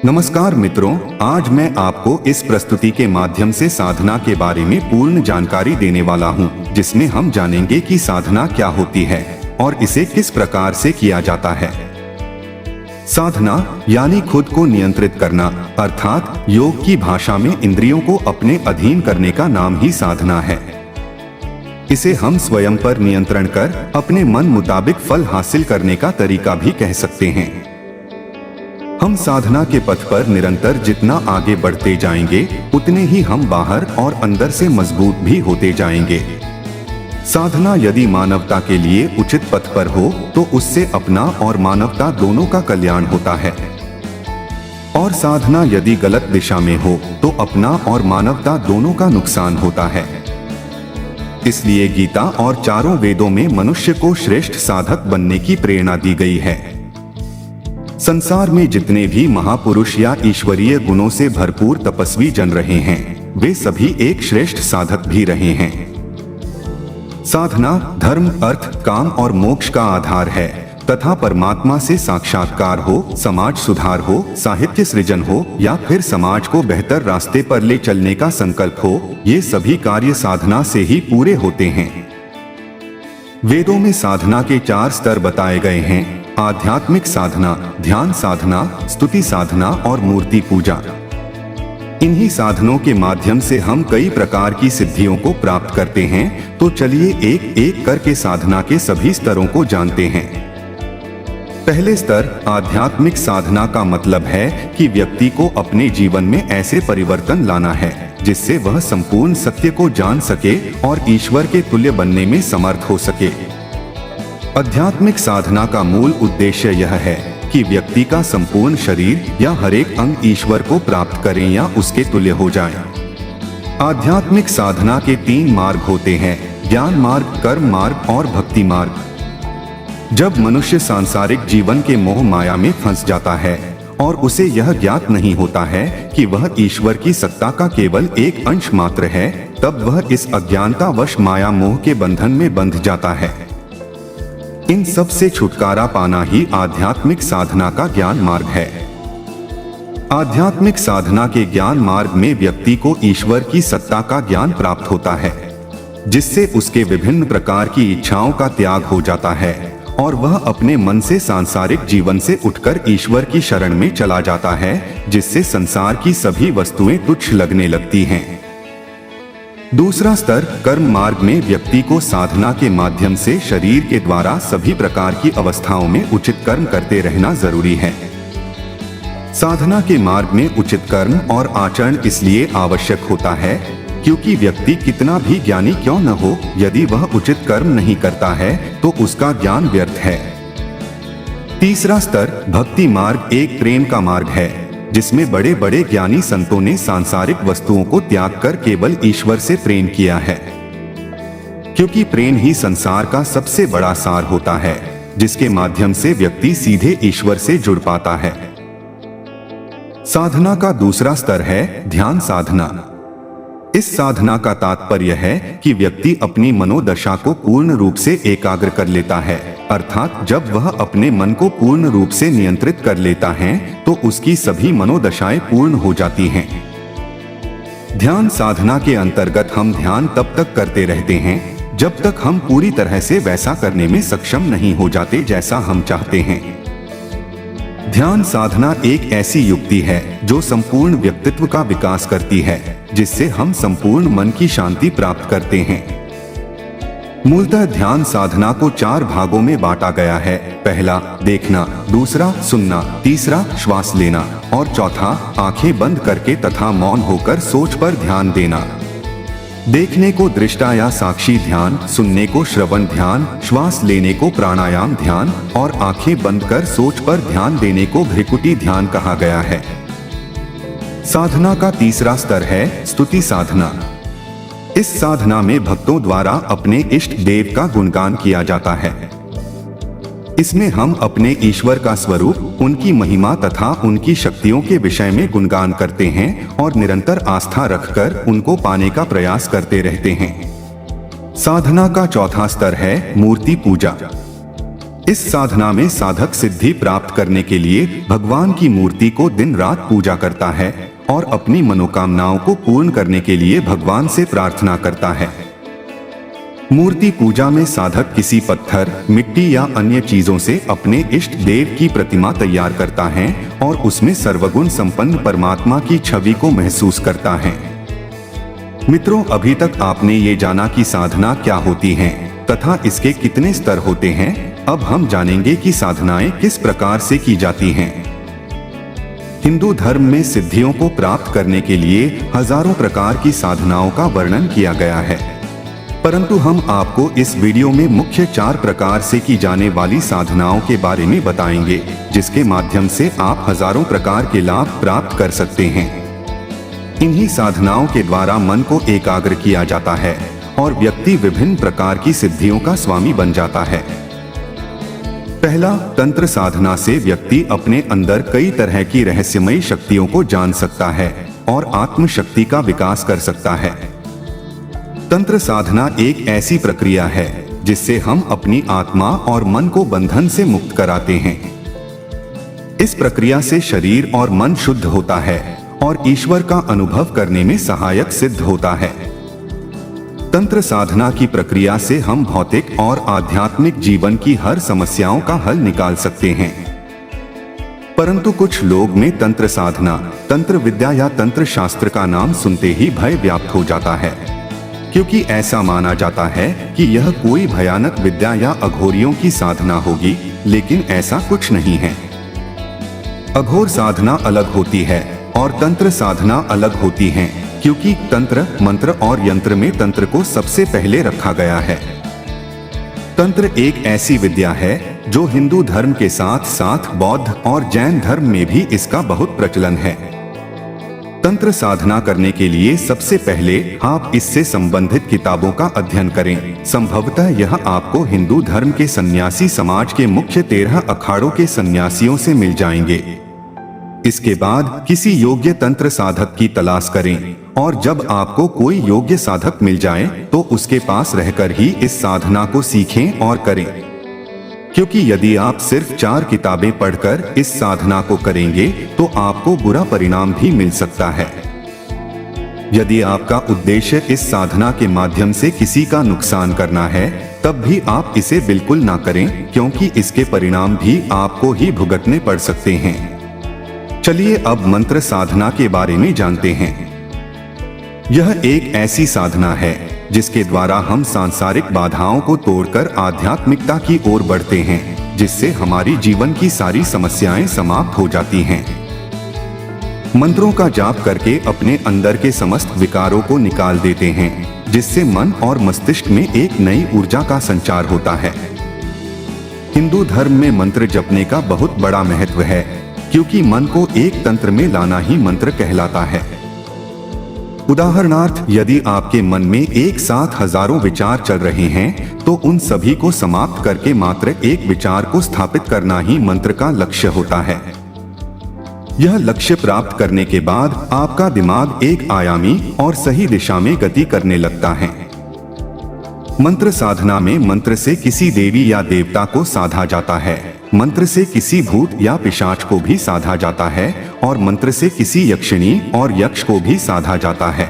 नमस्कार मित्रों, आज मैं आपको इस प्रस्तुति के माध्यम से साधना के बारे में पूर्ण जानकारी देने वाला हूं, जिसमें हम जानेंगे कि साधना क्या होती है और इसे किस प्रकार से किया जाता है। साधना यानी खुद को नियंत्रित करना, अर्थात योग की भाषा में इंद्रियों को अपने अधीन करने का नाम ही साधना है। इसे हम स्वयं पर नियंत्रण कर अपने मन मुताबिक फल हासिल करने का तरीका भी कह सकते हैं। हम साधना के पथ पर निरंतर जितना आगे बढ़ते जाएंगे, उतने ही हम बाहर और अंदर से मजबूत भी होते जाएंगे। साधना यदि मानवता के लिए उचित पथ पर हो तो उससे अपना और मानवता दोनों का कल्याण होता है, और साधना यदि गलत दिशा में हो तो अपना और मानवता दोनों का नुकसान होता है। इसलिए गीता और चारों वेदों में मनुष्य को श्रेष्ठ साधक बनने की प्रेरणा दी गई है। संसार में जितने भी महापुरुष या ईश्वरीय गुणों से भरपूर तपस्वी जन रहे हैं, वे सभी एक श्रेष्ठ साधक भी रहे हैं। साधना धर्म, अर्थ, काम और मोक्ष का आधार है तथा परमात्मा से साक्षात्कार हो, समाज सुधार हो, साहित्य सृजन हो या फिर समाज को बेहतर रास्ते पर ले चलने का संकल्प हो, ये सभी कार्य साधना से ही पूरे होते हैं। वेदों में साधना के 4 स्तर बताए गए हैं: आध्यात्मिक साधना, ध्यान साधना, स्तुति साधना और मूर्ति पूजा। इन्हीं साधनों के माध्यम से हम कई प्रकार की सिद्धियों को प्राप्त करते हैं। तो चलिए एक एक करके साधना के सभी स्तरों को जानते हैं। पहले स्तर आध्यात्मिक साधना का मतलब है कि व्यक्ति को अपने जीवन में ऐसे परिवर्तन लाना है जिससे वह संपूर्ण सत्य को जान सके और ईश्वर के तुल्य बनने में समर्थ हो सके। आध्यात्मिक साधना का मूल उद्देश्य यह है कि व्यक्ति का संपूर्ण शरीर या हर एक अंग ईश्वर को प्राप्त करें या उसके तुल्य हो जाए। आध्यात्मिक साधना के 3 मार्ग होते हैं: ज्ञान मार्ग, कर्म मार्ग और भक्ति मार्ग। जब मनुष्य सांसारिक जीवन के मोह माया में फंस जाता है और उसे यह ज्ञात नहीं होता है कि वह ईश्वर की सत्ता का केवल एक अंश मात्र है, तब वह इस अज्ञानतावश माया मोह के बंधन में बंध जाता है। इन सब से छुटकारा पाना ही आध्यात्मिक साधना का ज्ञान मार्ग है। आध्यात्मिक साधना के ज्ञान मार्ग में व्यक्ति को ईश्वर की सत्ता का ज्ञान प्राप्त होता है, जिससे उसके विभिन्न प्रकार की इच्छाओं का त्याग हो जाता है और वह अपने मन से सांसारिक जीवन से उठकर ईश्वर की शरण में चला जाता है, जिससे संसार की सभी वस्तुएं तुच्छ लगने लगती हैं। दूसरा स्तर कर्म मार्ग में व्यक्ति को साधना के माध्यम से शरीर के द्वारा सभी प्रकार की अवस्थाओं में उचित कर्म करते रहना जरूरी है। साधना के मार्ग में उचित कर्म और आचरण इसलिए आवश्यक होता है क्योंकि व्यक्ति कितना भी ज्ञानी क्यों न हो, यदि वह उचित कर्म नहीं करता है तो उसका ज्ञान व्यर्थ है। तीसरा स्तर भक्ति मार्ग एक प्रेम का मार्ग है, जिसमें बड़े बड़े ज्ञानी संतों ने सांसारिक वस्तुओं को त्याग कर केवल ईश्वर से प्रेम किया है, क्योंकि प्रेम ही संसार का सबसे बड़ा सार होता है, जिसके माध्यम से व्यक्ति सीधे ईश्वर से जुड़ पाता है। साधना का दूसरा स्तर है ध्यान साधना। इस साधना का तात्पर्य है कि व्यक्ति अपनी मनोदशा को पूर्ण रूप से एकाग्र कर लेता है, अर्थात जब वह अपने मन को पूर्ण रूप से नियंत्रित कर लेता है तो उसकी सभी मनोदशाएं पूर्ण हो जाती हैं। ध्यान साधना के अंतर्गत हम ध्यान तब तक करते रहते हैं जब तक हम पूरी तरह से वैसा करने में सक्षम नहीं हो जाते जैसा हम चाहते हैं। ध्यान साधना एक ऐसी युक्ति है जो संपूर्ण व्यक्तित्व का विकास करती है, जिससे हम संपूर्ण मन की शांति प्राप्त करते हैं। मूलतः ध्यान साधना को 4 भागों में बांटा गया है: पहला देखना, दूसरा सुनना, तीसरा श्वास लेना और चौथा आंखें बंद करके तथा मौन होकर सोच पर ध्यान देना। देखने को दृष्टा या साक्षी ध्यान, सुनने को श्रवण ध्यान, श्वास लेने को प्राणायाम ध्यान और आंखें बंद कर सोच पर ध्यान देने को भ्रिकुटी ध्यान कहा गया है। साधना का तीसरा स्तर है स्तुति साधना। इस साधना में भक्तों द्वारा अपने इष्ट देव का गुणगान किया जाता है। इसमें हम अपने ईश्वर का स्वरूप, उनकी महिमा तथा उनकी शक्तियों के विषय में गुणगान करते हैं और निरंतर आस्था रखकर उनको पाने का प्रयास करते रहते हैं। साधना का चौथा स्तर है मूर्ति पूजा। इस साधना में साधक सिद्धि प्राप्त करने के लिए भगवान की मूर्ति को दिन रात पूजा करता है और अपनी मनोकामनाओं को पूर्ण करने के लिए भगवान से प्रार्थना करता है। मूर्ति पूजा में साधक किसी पत्थर, मिट्टी या अन्य चीजों से अपने इष्ट देव की प्रतिमा तैयार करता है और उसमें सर्वगुण संपन्न परमात्मा की छवि को महसूस करता है। मित्रों, अभी तक आपने ये जाना कि साधना क्या होती है तथा इसके कितने स्तर होते हैं। अब हम जानेंगे कि साधनाएं किस प्रकार से की जाती हैं। हिंदू धर्म में सिद्धियों को प्राप्त करने के लिए हजारों प्रकार की साधनाओं का वर्णन किया गया है, परंतु हम आपको इस वीडियो में मुख्य 4 प्रकार से की जाने वाली साधनाओं के बारे में बताएंगे, जिसके माध्यम से आप हजारों प्रकार के लाभ प्राप्त कर सकते हैं। इन्हीं साधनाओं के द्वारा मन को एकाग्र किया जाता है और व्यक्ति विभिन्न प्रकार की सिद्धियों का स्वामी बन जाता है। पहला, तंत्र साधना से व्यक्ति अपने अंदर कई तरह की रहस्यमयी शक्तियों को जान सकता है और आत्म शक्ति का विकास कर सकता है। तंत्र साधना एक ऐसी प्रक्रिया है जिससे हम अपनी आत्मा और मन को बंधन से मुक्त कराते हैं। इस प्रक्रिया से शरीर और मन शुद्ध होता है और ईश्वर का अनुभव करने में सहायक सिद्ध होता है। तंत्र साधना की प्रक्रिया से हम भौतिक और आध्यात्मिक जीवन की हर समस्याओं का हल निकाल सकते हैं। परंतु कुछ लोग में तंत्र साधना, तंत्र विद्या या तंत्र शास्त्र का नाम सुनते ही भय व्याप्त हो जाता है, क्योंकि ऐसा माना जाता है कि यह कोई भयानक विद्या या अघोरियों की साधना होगी, लेकिन ऐसा कुछ नहीं है। अघोर साधना अलग होती है और तंत्र साधना अलग होती है, क्योंकि तंत्र, मंत्र और यंत्र में तंत्र को सबसे पहले रखा गया है। तंत्र एक ऐसी विद्या है जो हिंदू धर्म के साथ साथ बौद्ध और जैन धर्म में भी इसका बहुत प्रचलन है। तंत्र साधना करने के लिए सबसे पहले आप इससे संबंधित किताबों का अध्ययन करें। संभवतः यह आपको हिंदू धर्म के सन्यासी समाज के मुख्य 13 अखाड़ों के सन्यासियों से मिल जाएंगे। इसके बाद किसी योग्य तंत्र साधक की तलाश करें और जब आपको कोई योग्य साधक मिल जाए तो उसके पास रहकर ही इस साधना को सीखें और करें, क्योंकि यदि आप सिर्फ 4 किताबें पढ़कर इस साधना को करेंगे तो आपको बुरा परिणाम भी मिल सकता है। यदि आपका उद्देश्य इस साधना के माध्यम से किसी का नुकसान करना है, तब भी आप इसे बिल्कुल ना करें, क्योंकि इसके परिणाम भी आपको ही भुगतने पड़ सकते हैं। चलिए अब मंत्र साधना के बारे में जानते हैं। यह एक ऐसी साधना है जिसके द्वारा हम सांसारिक बाधाओं को तोड़कर आध्यात्मिकता की ओर बढ़ते हैं, जिससे हमारी जीवन की सारी समस्याएं समाप्त हो जाती हैं। मंत्रों का जाप करके अपने अंदर के समस्त विकारों को निकाल देते हैं, जिससे मन और मस्तिष्क में एक नई ऊर्जा का संचार होता है। हिंदू धर्म में मंत्र जपने का बहुत बड़ा महत्व है, क्योंकि मन को एक तंत्र में लाना ही मंत्र कहलाता है। उदाहरणार्थ, यदि आपके मन में एक साथ हजारों विचार चल रहे हैं, तो उन सभी को समाप्त करके मात्र एक विचार को स्थापित करना ही मंत्र का लक्ष्य होता है। यह लक्ष्य प्राप्त करने के बाद आपका दिमाग एक आयामी और सही दिशा में गति करने लगता है। मंत्र साधना में मंत्र से किसी देवी या देवता को साधा जाता है, मंत्र से किसी भूत या पिशाच को भी साधा जाता है और मंत्र से किसी यक्षिणी और यक्ष को भी साधा जाता है।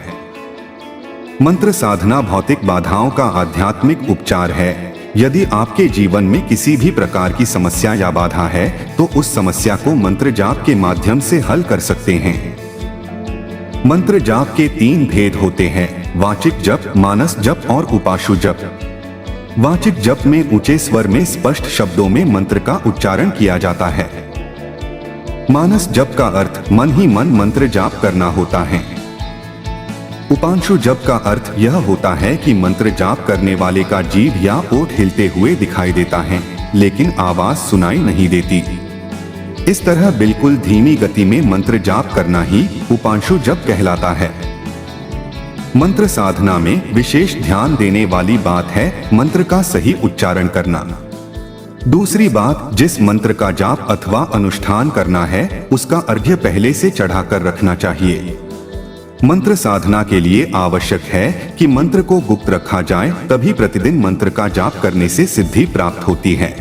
मंत्र साधना भौतिक बाधाओं का आध्यात्मिक उपचार है। यदि आपके जीवन में किसी भी प्रकार की समस्या या बाधा है, तो उस समस्या को मंत्र जाप के माध्यम से हल कर सकते हैं। मंत्र जाप के 3 भेद होते हैं: वाचिक जप, मानस जप और उपाशु जप। वाचिक जप में ऊंचे स्वर में स्पष्ट शब्दों में मंत्र का उच्चारण किया जाता है। मानस जप का अर्थ मन ही मन मंत्र जाप करना होता है। उपांशु जप का अर्थ यह होता है कि मंत्र जाप करने वाले का जीभ या ओठ हिलते हुए दिखाई देता है, लेकिन आवाज सुनाई नहीं देती। इस तरह बिल्कुल धीमी गति में मंत्र जाप करना ही उपांशु जप कहलाता है। मंत्र साधना में विशेष ध्यान देने वाली बात है मंत्र का सही उच्चारण करना। दूसरी बात, जिस मंत्र का जाप अथवा अनुष्ठान करना है, उसका अर्घ्य पहले से चढ़ाकर रखना चाहिए। मंत्र साधना के लिए आवश्यक है कि मंत्र को गुप्त रखा जाए, तभी प्रतिदिन मंत्र का जाप करने से सिद्धि प्राप्त होती है।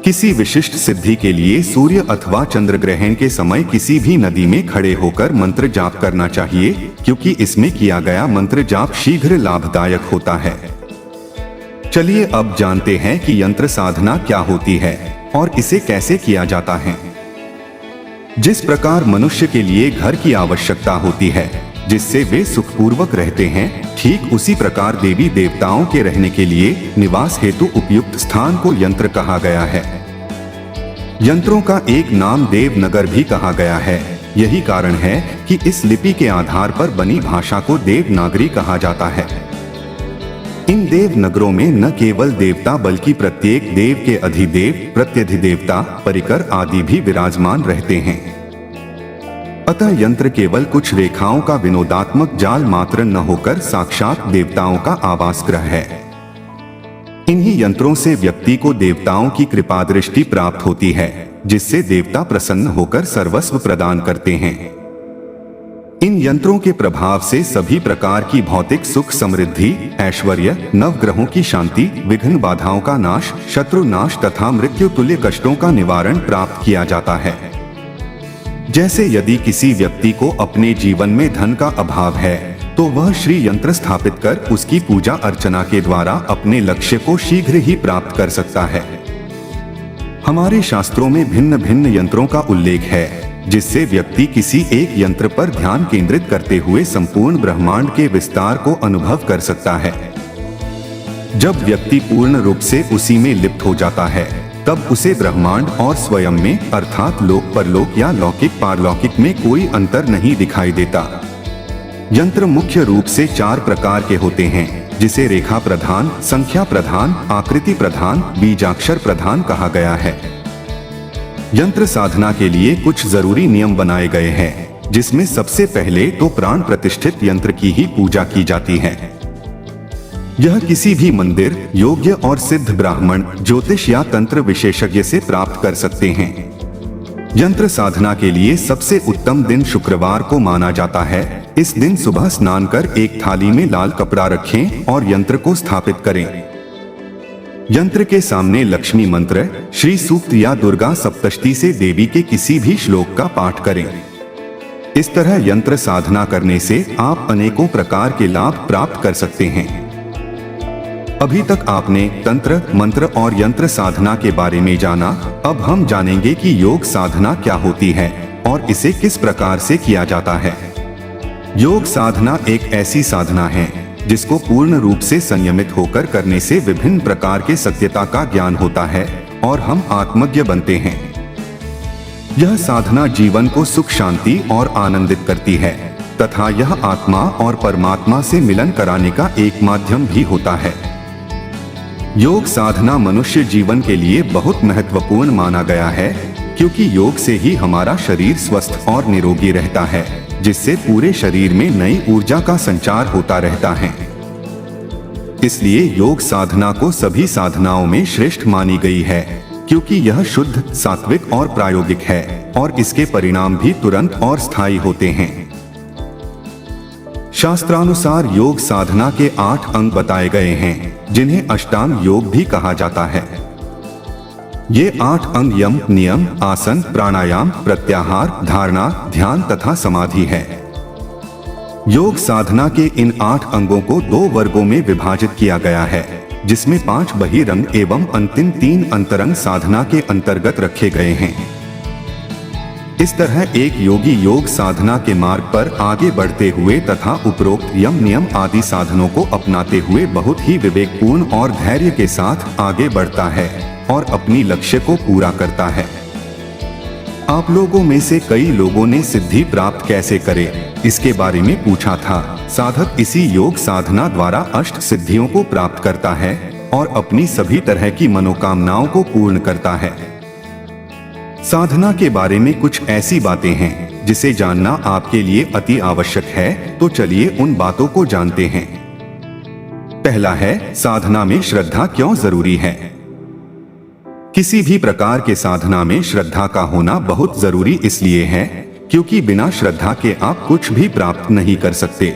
किसी विशिष्ट सिद्धि के लिए सूर्य अथवा चंद्र ग्रहण के समय किसी भी नदी में खड़े होकर मंत्र जाप करना चाहिए, क्योंकि इसमें किया गया मंत्र जाप शीघ्र लाभदायक होता है। चलिए अब जानते हैं कि यंत्र साधना क्या होती है और इसे कैसे किया जाता है। जिस प्रकार मनुष्य के लिए घर की आवश्यकता होती है जिससे वे सुखपूर्वक रहते हैं, ठीक उसी प्रकार देवी देवताओं के रहने के लिए निवास हेतु उपयुक्त स्थान को यंत्र कहा गया है। यंत्रों का एक नाम देवनगर भी कहा गया है। यही कारण है कि इस लिपि के आधार पर बनी भाषा को देवनागरी कहा जाता है। इन देवनगरों में न केवल देवता बल्कि प्रत्येक देव के अधिदेव, प्रत्यधिदेवता, परिकर आदि भी विराजमान रहते हैं। अतः यंत्र केवल कुछ रेखाओं का विनोदात्मक जाल मात्र न होकर साक्षात देवताओं का आवास गृह है। इन्हीं यंत्रों से व्यक्ति को देवताओं की कृपा दृष्टि प्राप्त होती है, जिससे देवता प्रसन्न होकर सर्वस्व प्रदान करते हैं। इन यंत्रों के प्रभाव से सभी प्रकार की भौतिक सुख, समृद्धि, ऐश्वर्य, नवग्रहों की शांति, विघ्न बाधाओं का नाश, शत्रु नाश तथा मृत्यु तुल्य कष्टों का निवारण प्राप्त किया जाता है। जैसे यदि किसी व्यक्ति को अपने जीवन में धन का अभाव है तो वह श्री यंत्र स्थापित कर उसकी पूजा अर्चना के द्वारा अपने लक्ष्य को शीघ्र ही प्राप्त कर सकता है। हमारे शास्त्रों में भिन्न भिन्न यंत्रों का उल्लेख है, जिससे व्यक्ति किसी एक यंत्र पर ध्यान केंद्रित करते हुए संपूर्ण ब्रह्मांड के विस्तार को अनुभव कर सकता है। जब व्यक्ति पूर्ण रूप से उसी में लिप्त हो जाता है, तब उसे ब्रह्मांड और स्वयं में अर्थात लोक परलोक या लौकिक पारलौकिक में कोई अंतर नहीं दिखाई देता। यंत्र मुख्य रूप से 4 प्रकार के होते हैं, जिसे रेखा प्रधान, संख्या प्रधान, आकृति प्रधान, बीजाक्षर प्रधान कहा गया है। यंत्र साधना के लिए कुछ जरूरी नियम बनाए गए हैं, जिसमें सबसे पहले तो प्राण प्रतिष्ठित यंत्र की ही पूजा की जाती है। यह किसी भी मंदिर, योग्य और सिद्ध ब्राह्मण, ज्योतिष या तंत्र विशेषज्ञ से प्राप्त कर सकते हैं। यंत्र साधना के लिए सबसे उत्तम दिन शुक्रवार को माना जाता है। इस दिन सुबह स्नान कर एक थाली में लाल कपड़ा रखें और यंत्र को स्थापित करें। यंत्र के सामने लक्ष्मी मंत्र, श्री सूक्त या दुर्गा सप्तशती से देवी के किसी भी श्लोक का पाठ करें। इस तरह यंत्र साधना करने से आप अनेकों प्रकार के लाभ प्राप्त कर सकते हैं। अभी तक आपने तंत्र, मंत्र और यंत्र साधना के बारे में जाना। अब हम जानेंगे कि योग साधना क्या होती है और इसे किस प्रकार से किया जाता है। योग साधना एक ऐसी साधना है जिसको पूर्ण रूप से संयमित होकर करने से विभिन्न प्रकार के सत्यता का ज्ञान होता है और हम आत्मज्ञ बनते हैं। यह साधना जीवन को सुख, शांति और आनंदित करती है तथा यह आत्मा और परमात्मा से मिलन कराने का एक माध्यम भी होता है। योग साधना मनुष्य जीवन के लिए बहुत महत्वपूर्ण माना गया है, क्योंकि योग से ही हमारा शरीर स्वस्थ और निरोगी रहता है, जिससे पूरे शरीर में नई ऊर्जा का संचार होता रहता है। इसलिए योग साधना को सभी साधनाओं में श्रेष्ठ मानी गई है, क्योंकि यह शुद्ध, सात्विक और प्रायोगिक है और इसके परिणाम भी तुरंत और स्थायी होते हैं। शास्त्रानुसार योग साधना के 8 अंग बताए गए हैं, जिन्हें अष्टांग योग भी कहा जाता है। ये 8 अंग यम, नियम, आसन, प्राणायाम, प्रत्याहार, धारणा, ध्यान तथा समाधि है। योग साधना के इन 8 अंगों को 2 वर्गों में विभाजित किया गया है, जिसमें 5 बहिरंग एवं अंतिम 3 अंतरंग साधना के अंतर्गत रखे गए हैं। इस तरह एक योगी योग साधना के मार्ग पर आगे बढ़ते हुए तथा उपरोक्त यम, नियम आदि साधनों को अपनाते हुए बहुत ही विवेकपूर्ण और धैर्य के साथ आगे बढ़ता है और अपनी लक्ष्य को पूरा करता है। आप लोगों में से कई लोगों ने सिद्धि प्राप्त कैसे करें, इसके बारे में पूछा था। साधक इसी योग साधना द्वारा अष्ट सिद्धियों को प्राप्त करता है और अपनी सभी तरह की मनोकामनाओं को पूर्ण करता है। साधना के बारे में कुछ ऐसी बातें हैं जिसे जानना आपके लिए अति आवश्यक है, तो चलिए उन बातों को जानते हैं। पहला है, साधना में श्रद्धा क्यों जरूरी है। किसी भी प्रकार के साधना में श्रद्धा का होना बहुत जरूरी इसलिए है क्योंकि बिना श्रद्धा के आप कुछ भी प्राप्त नहीं कर सकते।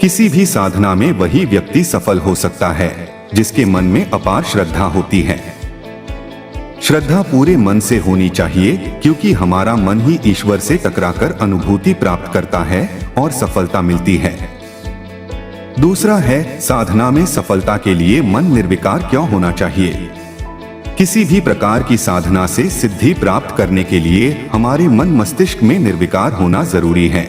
किसी भी साधना में वही व्यक्ति सफल हो सकता है जिसके मन में अपार श्रद्धा होती है। श्रद्धा पूरे मन से होनी चाहिए, क्योंकि हमारा मन ही ईश्वर से टकराकर अनुभूति प्राप्त करता है और सफलता मिलती है। दूसरा है, साधना में सफलता के लिए मन निर्विकार क्यों होना चाहिए। किसी भी प्रकार की साधना से सिद्धि प्राप्त करने के लिए हमारे मन मस्तिष्क में निर्विकार होना जरूरी है,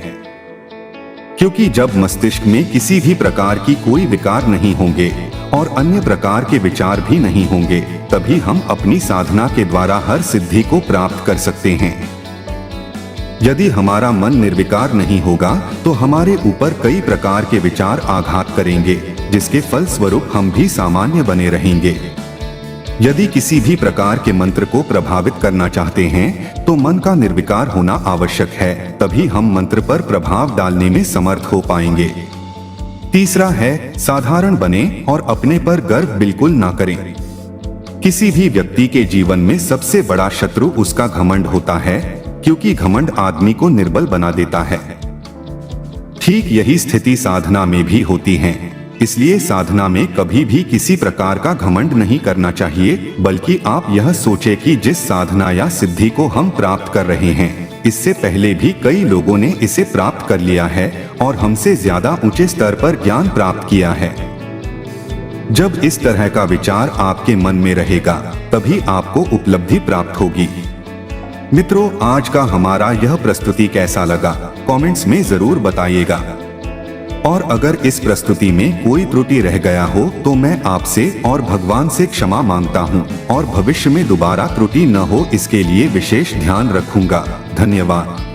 क्योंकि जब मस्तिष्क में किसी भी प्रकार की कोई विकार नहीं होंगे और अन्य प्रकार के विचार भी नहीं होंगे, तभी हम अपनी साधना के द्वारा हर सिद्धि को प्राप्त कर सकते हैं। यदि हमारा मन निर्विकार नहीं होगा तो हमारे ऊपर कई प्रकार के विचार आघात करेंगे, जिसके फलस्वरूप हम भी सामान्य बने रहेंगे। यदि किसी भी प्रकार के मंत्र को प्रभावित करना चाहते हैं तो मन का निर्विकार होना आवश्यक है, तभी हम मंत्र पर प्रभाव डालने में समर्थ हो पाएंगे। तीसरा है, साधारण बने और अपने पर गर्व बिल्कुल ना करें। किसी भी व्यक्ति के जीवन में सबसे बड़ा शत्रु उसका घमंड होता है, क्योंकि घमंड आदमी को निर्बल बना देता है। ठीक यही स्थिति साधना में भी होती है, इसलिए साधना में कभी भी किसी प्रकार का घमंड नहीं करना चाहिए, बल्कि आप यह सोचें कि जिस साधना या सिद्धि को हम प्राप्त कर रहे हैं, इससे पहले भी कई लोगों ने इसे प्राप्त कर लिया है और हमसे ज्यादा ऊंचे स्तर पर ज्ञान प्राप्त किया है। जब इस तरह का विचार आपके मन में रहेगा, तभी आपको उपलब्धि प्राप्त होगी। मित्रों, आज का हमारा यह प्रस्तुति कैसा लगा, कमेंट्स में जरूर बताइएगा। और अगर इस प्रस्तुति में कोई त्रुटि रह गया हो तो मैं आपसे और भगवान से क्षमा मांगता हूँ और भविष्य में दोबारा त्रुटि न हो इसके लिए विशेष ध्यान रखूंगा। धन्यवाद।